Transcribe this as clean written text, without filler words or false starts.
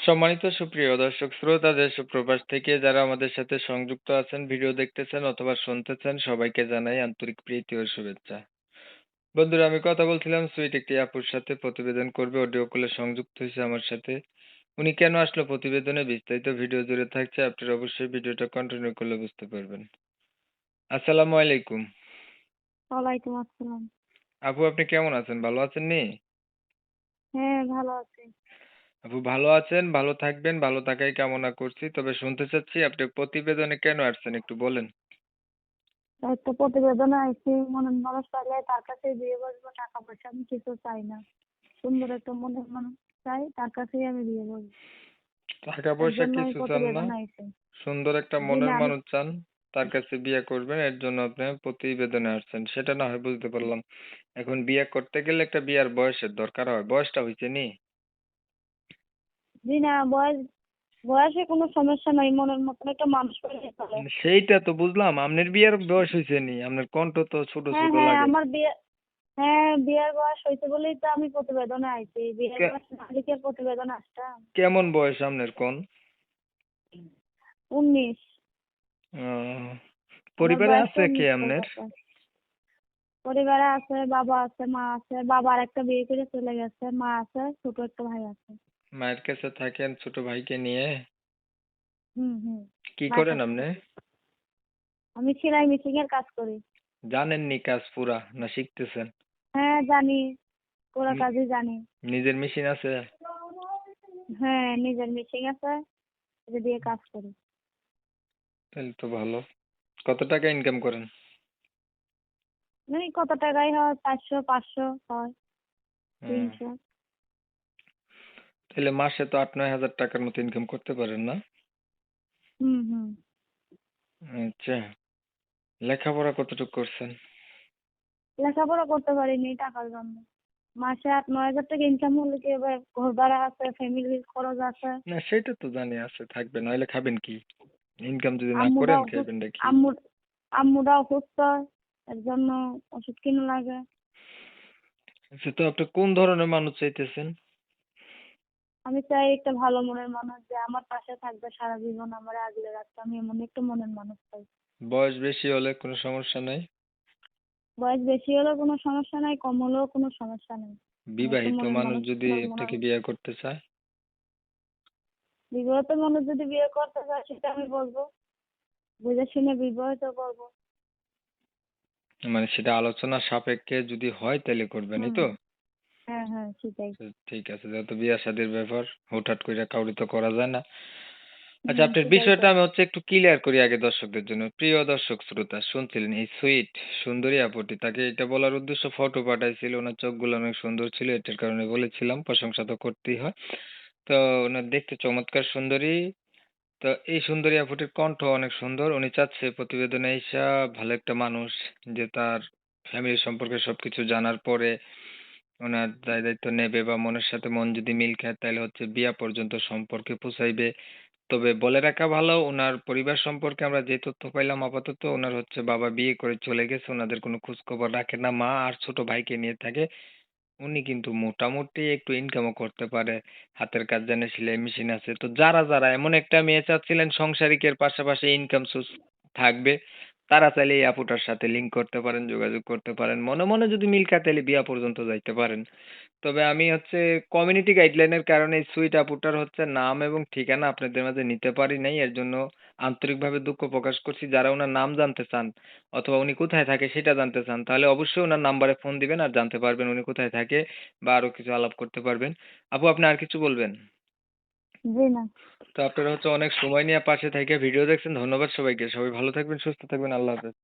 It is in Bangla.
সম্মানিত সুপ্রিয় দর্শক শ্রোতা দেশ ও প্রবাস থেকে যারা আমাদের সাথে সংযুক্ত আছেন, ভিডিও দেখতেছেন অথবা শুনতেছেন, সবাইকে জানাই আন্তরিক প্রীতি ও শুভেচ্ছা। বন্ধুরা, আমি কথা বলছিলাম সুইট একটি আপুর সাথে, প্রতিবেদন করবে, অডিও কলে সংযুক্ত হয়েছে আমার সাথে। উনি কেন আসলো প্রতিবেদনে বিস্তারিত ভিডিও জুড়ে থাকছে, আপনারা অবশ্যই ভিডিওটা কন্টিনিউ করলে বুঝতে পারবেন। আসসালামু আলাইকুম। ওয়ালাইকুম আসসালাম। আপু, আপনি কেমন আছেন? ভালো আছেন নি? হ্যাঁ, ভালো আছি। আপু ভালো আছেন, ভালো থাকবেন, ভালো থাকাই কামনা করছি। তবে শুনতে চাচ্ছি আপনি প্রতিবেদনে কেন আসছেন, একটু বলেন। একটা প্রতিবেদনে আইছি, মনের মানুষ পাইলে তার কাছে বিয়ে বসবো, টাকা পয়সা আমি কিছু চাই না। সুন্দর একটা মনের মানুষ চাই, তার কাছেই আমি বিয়ে বসবো। টাকা এর পয়সা জন্য আমি কিছু চান না, প্রতিবেদনে আইছি। সুন্দর একটা জি মনের না, মানুষ চান, তার কাছে বিয়ে করবেন, এর জন্য আপনি প্রতিবেদনে আসছেন। সেটা না হয় বুঝতে পারলাম। এখন বিয়ে করতে গেলে একটা বিয়ার বয়সের দরকার হয়, বয়সটা হয়েছে নি? জি না, বয়সে কোনো সমস্যা নাই, মনের মতন একটা মানুষ পেলে চলে। সেইটা তো বুঝলাম, আপনার বিয়ের বয়স হয়েছে নি? আপনার কণ্ঠ তো ছোট হ্যাঁ ছোট হ্যাঁ, লাগে। আমার বিয়ে, হ্যাঁ বিয়ের বয়স হয়েছে বলেই তো আমি প্রতিবেদনে আইছি। বিয়ের কে- বয়স না হলে কি আর প্রতিবেদন আসতাম? কেমন বয়স আপনার কোন? 19। আহ, আমার পরিবারে বয়সটা আছে কে 19 আপনার? চলতেছে। পরিবারে আছে, বাবা আছে, মা আছে। বাবা আরেকটা বিয়ে করে চলে গেছে, মা আছে, ছোট একটা ভাই আছে। মায়ের কাছে থাকেন ছোট ভাইকে নিয়ে? হুম হুম। কি মার করেন কাছে আপনি? থাকি। আমি সেলাই মেশিং এর কাজ করি। জানেননি কাজ পুরা না শিখতেছেন? হ্যাঁ জানি, পুরো নি- কাজই জানি। নিজের মেশিন আছে? হ্যাঁ নিজের মেশিন আছে, এটা দিয়ে কাজ করি। তাহলে তো ভালো। কত টাকা ইনকাম করেন? মানে কত টাকাই হয়, 400 500 হয়, হুম, 300। তাহলে মাসে তো 8-9 হাজার টাকার মতো ইনকাম করতে পারেন না? হুম হুম। আচ্ছা, লেখাপড়া কতটুকু করছেন? লেখাপড়া করতে পারিনি টাকার জন্য। মাসে 8 9 হাজার টাকা ইনকাম হলে কি এবার ঘর ভাড়া আছে, ফ্যামিলির খরচ আছে। না সেটা তো জানি আছে, থাকবে, নইলে খাবেন কি? ইনকাম যদি না আম্মুরা করেন অসুস্থ, খাইবেনটা কি? আম্মু আম্মুরা অসুস্থ, এর জন্য ওষুধ কিনা লাগে। আচ্ছা, তো আপনি কোন ধরনের মানুষ চাইতেছেন? আমি চাই একটা ভালো মনের মানুষ, যে আমার পাশে থাকবে সারা জীবন, আমার আগলে রাখবে, আমি এমন একটা মনের মানুষ চাই। বয়স বেশি হলে কোনো সমস্যা নাই? বয়স বেশি হলেও কোনো সমস্যা নাই, কম হলেও কোনো সমস্যা নেই। আমি একটা বিবাহিত মনের মানুষ মানুষ যদি মনে আপনাকে হয়। বিয়ে করতে চায়? বিবাহিত মানুষ যদি বিয়ে করতে চায় সেটা আমি বলবো, বুঝে শুনে বিবাহিত করবো। মানে সেটা আলোচনা সাপেক্ষে যদি হয় তাহলে করবেন, এই হুম। তো? হ্যাঁ হ্যাঁ সেটাই। তো ঠিক আছে, যেহেতু বিয়া শাদীর ব্যাপার, হুটহাট করে কাউরি তো করা যায় না। আচ্ছা, হুম আপনার সেটাই তো। বিষয়টা আমি একটু ক্লিয়ার করি আগে দর্শকদের জন্য। প্রিয় দর্শক শ্রোতা, শুনছিলেন এই সুইট সুন্দরী আপুটি, তাকে এটা বলার উদ্দেশ্য ফটো পাঠাইছিল, ওনার চোখগুলো অনেক সুন্দর ছিল, এটার কারণে বলেছিলাম, প্রশংসা তো করতেই হয়। তো ওনার দেখতে চমৎকার সুন্দরী। তো এই সুন্দরী আপুটির কণ্ঠ অনেক সুন্দর। উনি চাচ্ছে প্রতিবেদনে আইসা ভালো একটা মানুষ, যে তার ফ্যামিলি সম্পর্কে সবকিছু জানার পরে ওনার দায় দায়িত্ব নেবে, বা মনের সাথে মন যদি মিল খায় তাহলে বিয়া পর্যন্ত সম্পর্কে পৌঁছাইবে। তবে বলে রাখা ভালো, উনার পরিবার সম্পর্কে আমরা যে তথ্য পাইলাম আপাতত, উনার বাবা বিয়ে করে চলে গেছে, ওনাদের কোনো খোঁজ খবর রাখে না, মা আর ছোট ভাইকে নিয়ে থাকে। উনি কিন্তু মোটামুটি একটু ইনকামও করতে পারে, হাতের কাজ জানে, সেলাই মেশিন আছে। তো যারা যারা এমন একটা মেয়ে চাচ্ছিলেন সংসারিকের পাশাপাশি ইনকাম সোর্স থাকবে, তারা চাইলে এই আপুটার সাথে লিংক করতে পারেন, যোগাযোগ করতে পারেন, মনে মনে যদি মিল খায় তাহলে বিয়া পর্যন্ত যাইতে পারেন। তবে আমি কমিউনিটি গাইডলাইনের কারণে এই সুইট আপুটার নাম এবং ঠিকানা আপনাদের মাঝে নিতে পারি নাই, এর জন্য আন্তরিকভাবে দুঃখ প্রকাশ করছি। যারা ওনার নাম জানতে চান অথবা উনি কোথায় থাকে সেটা জানতে চান, তাহলে অবশ্যই ওনার নাম্বারে ফোন দিবেন, আর জানতে পারবেন উনি কোথায় থাকে, বা আরো কিছু আলাপ করতে পারবেন। আপু, আপনি আর কিছু বলবেন? জি না। তো আপনারা অনেক সময় নিয়ে পাশে থেকে ভিডিও দেখছেন, ধন্যবাদ সবাইকে। সবাই ভালো থাকবেন, সুস্থ থাকবেন, আল্লাহ হাফেজ।